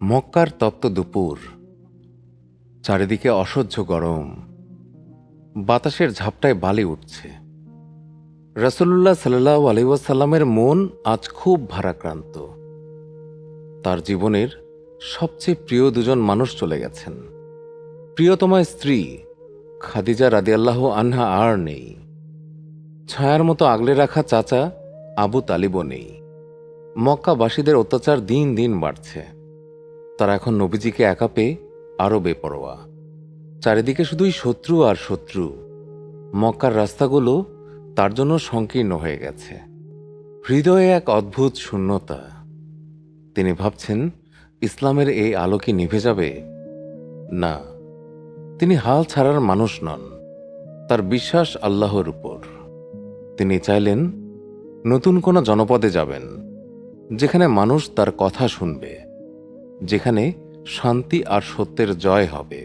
মক্কার তপ্ত দুপুর, চারিদিকে অসহ্য গরম, বাতাসের ঝাপটায় বালি উঠছে। রাসূলুল্লাহ সাল্লাল্লাহু আলাইহি ওয়াসাল্লামের মন আজ খুব ভারাক্রান্ত। তার জীবনের সবচেয়ে প্রিয় দুজন মানুষ চলে গেছেন। প্রিয়তমা স্ত্রী খাদিজা রাদিয়াল্লাহু আনহা আর নেই। ছায়ার মতো আগলে রাখা চাচা আবু তালিবও নেই। মক্কাবাসীদের অত্যাচার দিন দিন বাড়ছে। তারা এখন নবীজিকে একা পেয়ে আরও বেপরোয়া। চারিদিকে শুধুই শত্রু আর শত্রু। মক্কার রাস্তাগুলো তার জন্য সংকীর্ণ হয়ে গেছে। হৃদয়ে এক অদ্ভুত শূন্যতা। তিনি ভাবছেন, ইসলামের এই আলো কি নিভে যাবে? না, তিনি হাল ছাড়ার মানুষ নন। তার বিশ্বাস আল্লাহর উপর। তিনি চাইলেন নতুন কোনো জনপদে যাবেন, যেখানে মানুষ তার কথা শুনবে, যেখানে শান্তি আর সত্যের জয় হবে।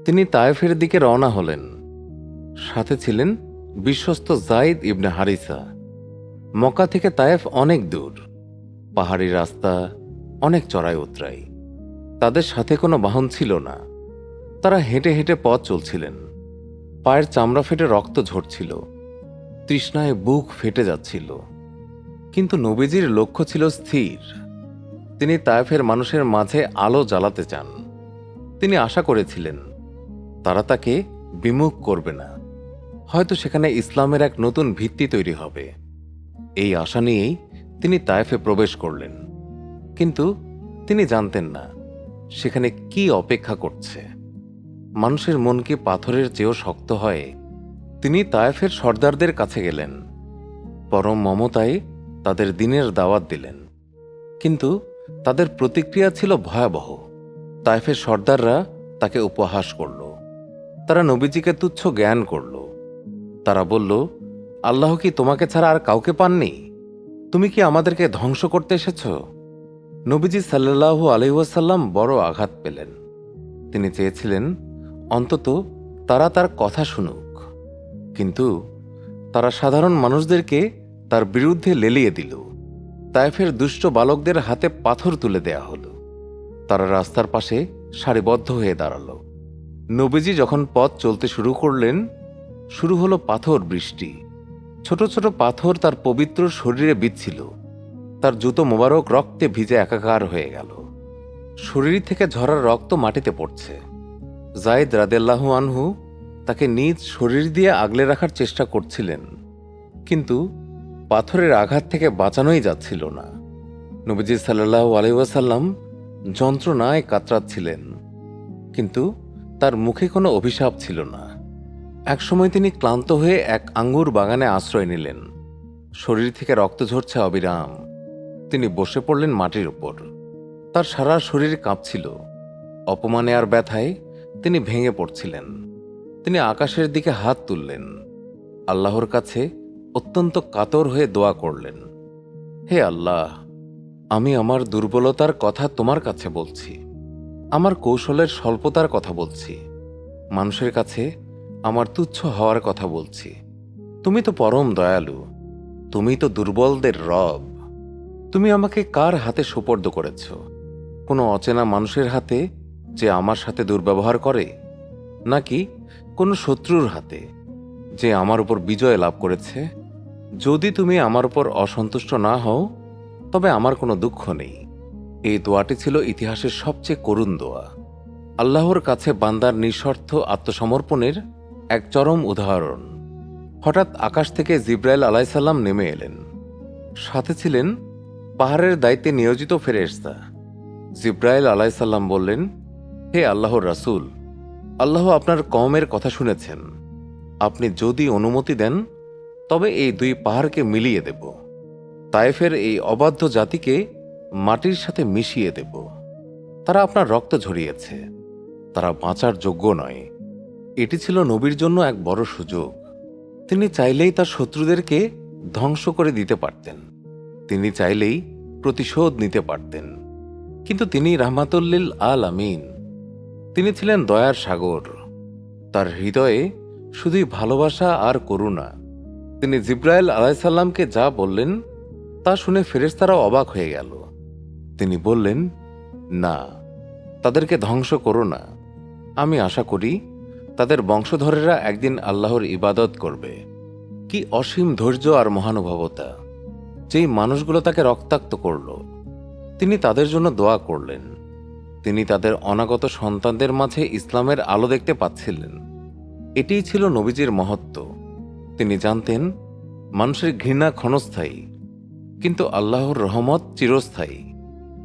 তিনি তায়েফের দিকে রওনা হলেন। সাথে ছিলেন বিশ্বস্ত যায়েদ ইবনে হারিসা। মক্কা থেকে তায়েফ অনেক দূর, পাহাড়ি রাস্তা, অনেক চড়াই উতরাই। তাদের সাথে কোনো বাহন ছিল না। তারা হেঁটে হেঁটে পথ চলছিলেন। পায়ের চামড়া ফেটে রক্ত ঝরছিল, তৃষ্ণায় বুক ফেটে যাচ্ছিল। কিন্তু নবীজির লক্ষ্য ছিল স্থির। তিনি তায়েফের মানুষের মাঝে আলো জ্বালাতে চান। তিনি আশা করেছিলেন তারা তাকে বিমুখ করবে না। হয়তো সেখানে ইসলামের এক নতুন ভিত্তি তৈরি হবে। এই আশা নিয়েই তিনি তায়েফে প্রবেশ করলেন। কিন্তু তিনি জানতেন না সেখানে কি অপেক্ষা করছে। মানুষের মন কি পাথরের চেয়েও শক্ত হয়? তিনি তায়েফের সর্দারদের কাছে গেলেন। পরম মমতায় তাদের দিনের দাওয়াত দিলেন। কিন্তু তাদের প্রতিক্রিয়া ছিল ভয়াবহ। তায়েফের সর্দাররা তাকে উপহাস করল। তারা নবীজিকে তুচ্ছ জ্ঞান করল। তারা বলল, আল্লাহ কি তোমাকে ছাড়া আর কাউকে পাননি? তুমি কি আমাদেরকে ধ্বংস করতে এসেছ? নবীজি সাল্লাল্লাহু আলাইহি ওয়াসাল্লাম বড় আঘাত পেলেন। তিনি চেয়েছিলেন অন্তত তারা তার কথা শুনুক। কিন্তু তারা সাধারণ মানুষদেরকে তার বিরুদ্ধে লেলিয়ে দিল। তায়েফের দুষ্ট বালকদের হাতে পাথর তুলে দেয়া হলো। তারা রাস্তার পাশে সারিবদ্ধ হয়ে দাঁড়ালো। নবীজি যখন পথ চলতে শুরু করলেন, শুরু হলো পাথর বৃষ্টি। ছোট ছোট পাথর তার পবিত্র শরীরে বিঁধছিল। তার জুতো মোবারক রক্তে ভিজে একাকার হয়ে গেল। শরীর থেকে ঝরা রক্ত মাটিতে পড়ছে। যায়েদ রাদিয়াল্লাহু আনহু তাকে নিজ শরীর দিয়ে আগলে রাখার চেষ্টা করছিলেন, কিন্তু পাথরের আঘাত থেকে বাঁচানোই যাচ্ছিল না। নবীজি সাল্লাল্লাহু আলাইহি ওয়াসাল্লাম যন্ত্রণায় কাতরাচ্ছিলেন, কিন্তু তার মুখে কোনো অভিশাপ ছিল না। একসময় তিনি ক্লান্ত হয়ে এক আঙ্গুর বাগানে আশ্রয় নিলেন। শরীর থেকে রক্ত ঝরছে অবিরাম। তিনি বসে পড়লেন মাটির উপর। তার সারা শরীর কাঁপছিল। অপমানে আর ব্যথায় তিনি ভেঙে পড়ছিলেন। তিনি আকাশের দিকে হাত তুললেন। আল্লাহর কাছে অত্যন্ত কাতর হয়ে দোয়া করলেন, হে আল্লাহ, আমি আমার দুর্বলতার কথা তোমার কাছে বলছি। আমার কৌশলের স্বল্পতার কথা বলছি। মানুষের কাছে আমার তুচ্ছ হওয়ার কথা বলছি। তুমি তো পরম দয়ালু। তুমি তো দুর্বলদের রব। তুমি আমাকে কার হাতে সোপর্দ করেছ? কোনো অচেনা মানুষের হাতে যে আমার সাথে দুর্ব্যবহার করে, নাকি কোনো শত্রুর হাতে যে আমার উপর বিজয় লাভ করেছে? যদি তুমি আমার উপর অসন্তুষ্ট না হও, তবে আমার কোনো দুঃখ নেই। এই দোয়াটি ছিল ইতিহাসের সবচেয়ে করুণ দোয়া। আল্লাহর কাছে বান্দার নিঃস্বার্থ আত্মসমর্পণের এক চরম উদাহরণ। হঠাৎ আকাশ থেকে জিব্রাইল আলাইসাল্লাম নেমে এলেন। সাথে ছিলেন পাহাড়ের দায়িত্বে নিয়োজিত ফেরেশতা। জিব্রাইল আলাইসাল্লাম বললেন, হে আল্লাহর রাসূল, আল্লাহ আপনার কওমের কথা শুনেছেন। আপনি যদি অনুমতি দেন, তবে এই দুই পাহাড়কে মিলিয়ে দেব। তায়েফের এই অবাধ্য জাতিকে মাটির সাথে মিশিয়ে দেব। তারা আপনার রক্ত ঝরিয়েছে। তারা বাঁচার যোগ্য নয়। এটি ছিল নবীর জন্য এক বড় সুযোগ। তিনি চাইলেই তার শত্রুদেরকে ধ্বংস করে দিতে পারতেন। তিনি চাইলেই প্রতিশোধ নিতে পারতেন। কিন্তু তিনি রাহমাতুল লিল আলামিন। তিনি ছিলেন দয়ার সাগর। তার হৃদয়ে শুধুই ভালোবাসা আর করুণা। তিনি জিব্রাইল আলাইসাল্লামকে যা বললেন তা শুনে ফেরেশতারা অবাক হয়ে গেল। তিনি বললেন, না, তাদেরকে ধ্বংস করো না। আমি আশা করি তাদের বংশধরেরা একদিন আল্লাহর ইবাদত করবে। কি অসীম ধৈর্য আর মহানুভবতা! যেই মানুষগুলো তাকে রক্তাক্ত করল, তিনি তাদের জন্য দোয়া করলেন। তিনি তাদের অনাগত সন্তানদের মাঝে ইসলামের আলো দেখতে পাচ্ছিলেন। এটিই ছিল নবীজির মহত্ব। তিনি জানতেন মানুষের ঘৃণা ক্ষণস্থায়ী, কিন্তু আল্লাহর রহমত চিরস্থায়ী।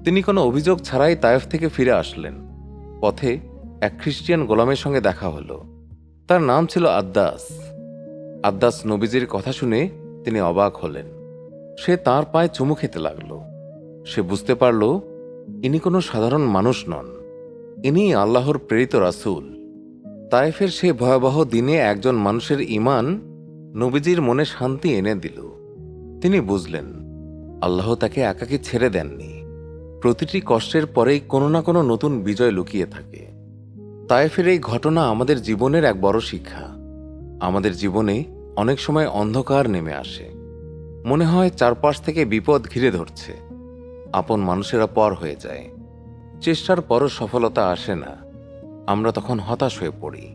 তিনি কোনো অভিযোগ ছাড়াই তায়েফ থেকে ফিরে আসলেন। পথে এক খ্রিস্টিয়ান গোলামের সঙ্গে দেখা হলো। তার নাম ছিল আদ্দাস। আদ্দাস নবীজির কথা শুনে তিনি অবাক হলেন। সে তার পায়ে চুমু খেতে লাগল। সে বুঝতে পারল ইনি কোনো সাধারণ মানুষ নন, ইনি আল্লাহর প্রেরিত রাসূল। তায়েফের সে ভয়াবহ দিনে একজন মানুষের ঈমান নবীজির মনে শান্তি এনে দিল। তিনি বুঝলেন আল্লাহ তাকে একাকী ছেড়ে দেননি। প্রতিটি কষ্টের পরেই কোনো না কোনো নতুন বিজয় লুকিয়ে থাকে। তায়েফের এই ঘটনা আমাদের জীবনের এক বড় শিক্ষা। আমাদের জীবনে অনেক সময় অন্ধকার নেমে আসে। মনে হয় চারপাশ থেকে বিপদ ঘিরে ধরছে, আপন মানুষেরা পর হয়ে যায়, চেষ্টার পরও সফলতা আসে না। আমরা তখন হতাশ হয়ে পড়ি।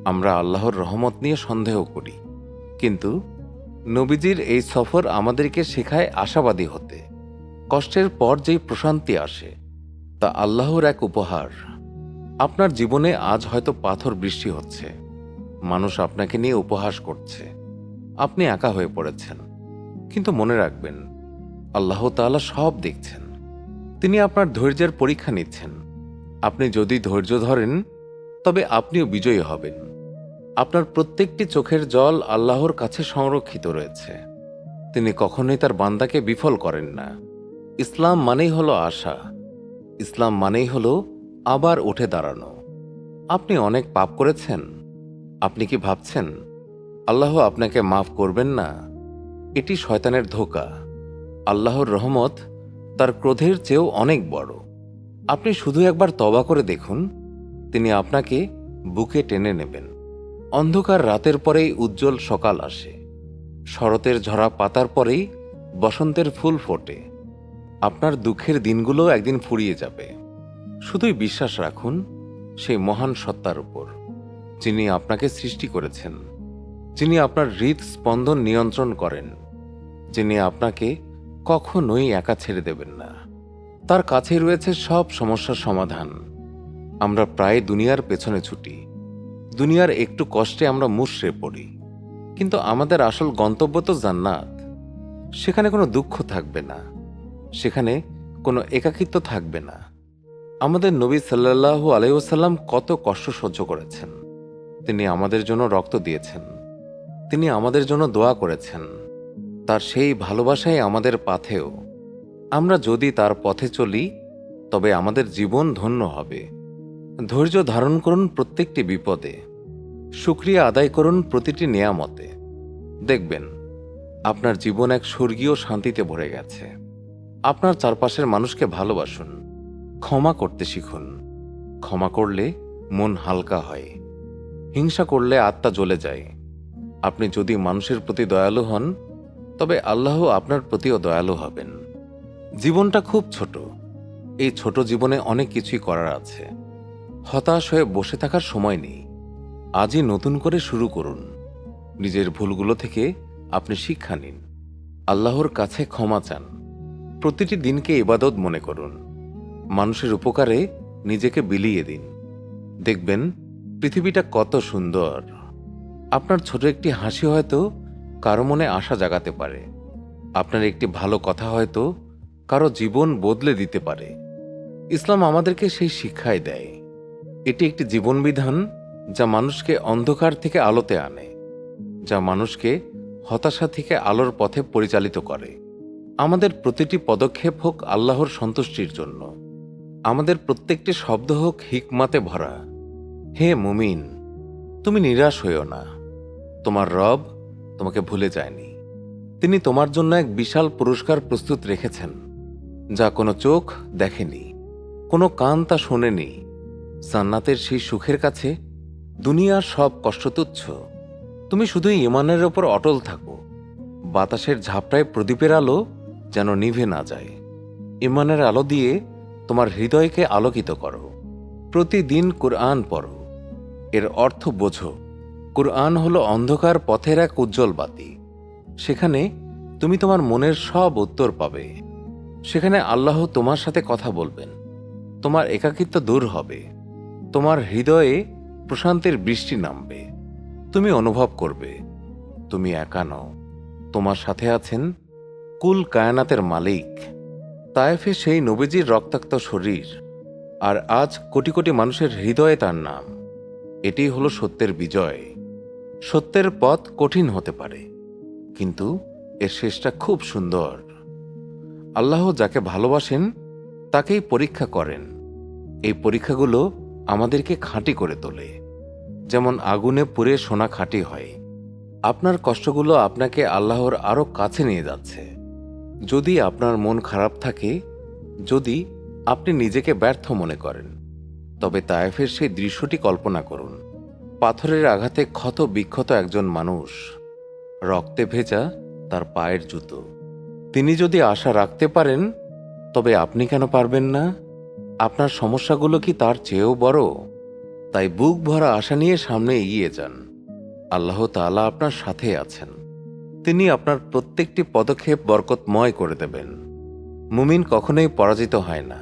আমরা আল্লাহর রহমত নিয়ে সন্দেহ করি। কিন্তু নবীজির এই সফর আমাদেরকে শেখায় আশাবাদী হতে। কষ্টের পর যেই প্রশান্তি আসে তা আল্লাহর এক উপহার। আপনার জীবনে আজ হয়তো পাথর বৃষ্টি হচ্ছে, মানুষ আপনাকে নিয়ে উপহাস করছে, আপনি একা হয়ে পড়েছেন। কিন্তু মনে রাখবেন, আল্লাহ তাআলা সব দেখছেন। তিনি আপনার ধৈর্যের পরীক্ষা নিচ্ছেন। আপনি যদি ধৈর্য ধরেন তবে আপনিও বিজয়ী হবেন। আপনার প্রত্যেকটি চোখের জল আল্লাহর কাছে সংরক্ষিত রয়েছে। তিনি কখনোই তার বান্দাকে বিফল করেন না। ইসলাম মানেই হলো আশা। ইসলাম মানেই হলো আবার উঠে দাঁড়ানো। আপনি অনেক পাপ করেছেন। আপনি কি ভাবছেন আল্লাহ আপনাকে মাফ করবেন না? এটি শয়তানের ধোঁকা। আল্লাহর রহমত তার ক্রোধের চেয়েও অনেক বড়। আপনি শুধু একবার তওবা করে দেখুন, তিনি আপনাকে বুকে টেনে নেবেন। অন্ধকার রাতের পরেই উজ্জ্বল সকাল আসে। শরতের ঝরা পাতার পরেই বসন্তের ফুল ফোটে। আপনার দুঃখের দিনগুলো একদিন ফুরিয়ে যাবে। শুধুই বিশ্বাস রাখুন সেই মহান সত্তার উপর, যিনি আপনাকে সৃষ্টি করেছেন, যিনি আপনার হৃদস্পন্দন নিয়ন্ত্রণ করেন, যিনি আপনাকে কখনোই একা ছেড়ে দেবেন না। তার কাছে রয়েছে সব সমস্যার সমাধান। আমরা প্রায় দুনিয়ার পেছনে ছুটি। দুনিয়ার একটু কষ্টে আমরা মুষড়ে পড়ি, কিন্তু আমাদের আসল গন্তব্য তো জান্নাত। সেখানে কোনো দুঃখ থাকবে না, সেখানে কোনো একাকিত্ব থাকবে না। আমাদের নবী সাল্লাল্লাহু আলাইহি ওয়াসাল্লাম কত কষ্ট সহ্য করেছেন। তিনি আমাদের জন্য রক্ত দিয়েছেন, তিনি আমাদের জন্য দোয়া করেছেন। তার সেই ভালোবাসাই আমাদের পাথেয়। আমরা যদি তার পথে চলি তবে আমাদের জীবন ধন্য হবে। ধৈর্য ধারণ করুন প্রত্যেকটি বিপদে, শুকরিয়া আদায় করুন প্রতিটি নেয়ামতে। দেখবেন আপনার জীবন এক স্বর্গীয় শান্তিতে ভরে গেছে। আপনার চারপাশের মানুষকে ভালোবাসুন, ক্ষমা করতে শিখুন। ক্ষমা করলে মন হালকা হয়, হিংসা করলে আত্মা জ্বলে যায়। আপনি যদি মানুষের প্রতি দয়ালু হন তবে আল্লাহ আপনার প্রতিও দয়ালু হবেন। জীবনটা খুব ছোট। এই ছোট জীবনে অনেক কিছুই করার আছে। হতাশ হয়ে বসে থাকার সময় নেই। আজই নতুন করে শুরু করুন। নিজের ভুলগুলো থেকে আপনি শিক্ষা নিন। আল্লাহর কাছে ক্ষমা চান। প্রতিটি দিনকে ইবাদত মনে করুন। মানুষের উপকারে নিজেকে বিলিয়ে দিন। দেখবেন পৃথিবীটা কত সুন্দর। আপনার ছোট একটি হাসি হয়তো কারো মনে আশা জাগাতে পারে। আপনার একটি ভালো কথা হয়তো কারো জীবন বদলে দিতে পারে। ইসলাম আমাদেরকে সেই শিক্ষাই দেয়। এটি একটি জীবনবিধান যা মানুষকে অন্ধকার থেকে আলোতে আনে, যা মানুষকে হতাশা থেকে আলোর পথে পরিচালিত করে। আমাদের প্রতিটি পদক্ষেপ হোক আল্লাহর সন্তুষ্টির জন্য। আমাদের প্রত্যেকটি শব্দ হোক হিকমাতে ভরা। হে মুমিন, তুমি নিরাশ হইও না। তোমার রব তোমাকে ভুলে যায়নি। তিনি তোমার জন্য এক বিশাল পুরস্কার প্রস্তুত রেখেছেন, যা কোনো চোখ দেখেনি, কোনো কান তা শোনেনি। জান্নাতের সেই সুখের কাছে দুনিয়ার সব কষ্ট তুচ্ছ। তুমি শুধুই ঈমানের ওপর অটল থাকো। বাতাসের ঝাপটায় প্রদীপের আলো যেন নিভে না যায়। ঈমানের আলো দিয়ে তোমার হৃদয়কে আলোকিত করো। প্রতিদিন কুরআন পড়ো। এর অর্থ বোঝো। কুরআন হলো অন্ধকার পথের এক উজ্জ্বল বাতি। সেখানে তুমি তোমার মনের সব উত্তর পাবে। সেখানে আল্লাহ তোমার সাথে কথা বলবেন। তোমার একাকিত্ব দূর হবে। তোমার হৃদয়ে প্রশান্তির বৃষ্টি নামবে। তুমি অনুভব করবে তুমি একা নও। তোমার সাথে আছেন কুল কায়নাতের মালিক। তায়েফে সেই নবীজির রক্তাক্ত শরীর, আর আজ কোটি কোটি মানুষের হৃদয়ে তার নাম। এটি হলো সত্যের বিজয়। সত্যের পথ কঠিন হতে পারে, কিন্তু এর শেষটা খুব সুন্দর। আল্লাহ যাকে ভালোবাসেন তাকেই পরীক্ষা করেন। এই পরীক্ষাগুলো আমাদেরকে খাঁটি করে তোলে। যেমন আগুনে পুড়ে সোনা খাঁটি হয়। আপনার কষ্টগুলো আপনাকে আল্লাহর আরো কাছে নিয়ে যাচ্ছে। যদি আপনার মন খারাপ থাকে, যদি আপনি নিজেকে ব্যর্থ মনে করেন, তবে তায়েফের সেই দৃশ্যটি কল্পনা করুন। পাথরের আঘাতে ক্ষত বিক্ষত একজন মানুষ, রক্তে ভেজা তার পায়ের জুতো। তিনি যদি আশা রাখতে পারেন, তবে আপনি কেন পারবেন না? আপনার সমস্যাগুলো কি তার চেয়েও বড়? তাই বুক ভরা আশা নিয়ে সামনে এগিয়ে যান। আল্লাহ তাআলা আপনার সাথে আছেন। তিনি আপনার প্রত্যেকটি পদক্ষেপ বরকতময় করে দেবেন। মুমিন কখনোই পরাজিত হয় না।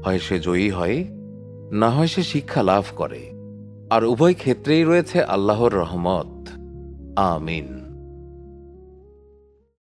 হয় সে জয়ী হয়, না হয় সে শিক্ষা লাভ করে। আর উভয় ক্ষেত্রেই রয়েছে আল্লাহর রহমত। আমিন।